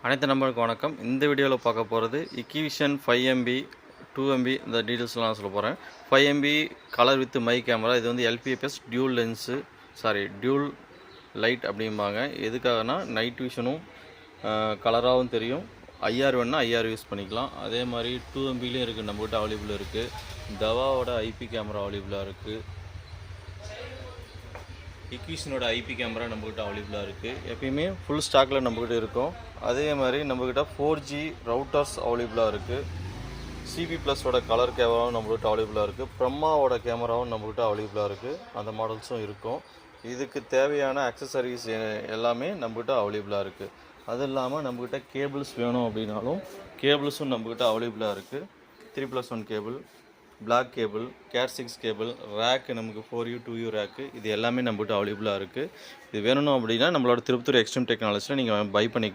அனைத்து நண்பர்களுக்கும் வணக்கம். இந்த வீடியோவில் பார்க்க போகிறது இக்விஷன் 5MB 2MB இந்த டீட்டெயில்ஸ்லாம் நான் சொல்ல போகிறேன். 5MB colour with my camera. இது வந்து LPFS டியூல் லைட் அப்படிம்பாங்க. எதுக்காகனா நைட் விஷனும் கலராகவும் தெரியும். IR வேணுன்னா IR யூஸ் பண்ணிக்கலாம். அதே மாதிரி 2MBலையும் இருக்குது, நம்மகிட்ட அவைலபிள் இருக்குது. தவாவோட IP கேமரா அவைலபிளாக இருக்குது. இக்விஷனோட IP கேமரா நம்மக்கிட்ட அவைலபிளாக இருக்குது. எப்பயுமே ஃபுல் ஸ்டாக்கில் நம்மக்கிட்ட இருக்கும். அதே மாதிரி நம்மக்கிட்ட 4G ரவுட்டர்ஸ் அவைலபிளாக இருக்குது. CP+ஓட கலர் கேமராவும் நம்மக்கிட்ட அவைலபிளாக இருக்குது. பிரம்மாவோட கேமராவும் நம்மக்கிட்ட அவைலபிளாக இருக்குது. அந்த மாடல்ஸும் இருக்கும். இதுக்கு தேவையான அக்சசரிஸ் எல்லாமே நம்மக்கிட்ட அவைலபிளாக இருக்குது. அது இல்லாமல் நம்மக்கிட்ட கேபிள்ஸ் வேணும் அப்படின்னாலும் கேபிள்ஸும் நம்மக்கிட்ட அவைலபிளாக இருக்குது. 3+1 cable, black cable, cat 6 cable, rack நமக்கு 4U 2U ரேக்கு, இது எல்லாமே நம்மகிட்ட அவைலபிளாக இருக்குது. இது வேணும் அப்படின்னா நம்மளோட திருப்பத்தூர் எக்ஸ்ட்ரீம் டெக்னாலஜியில் நீங்கள் பை பண்ணிக்கலாம்.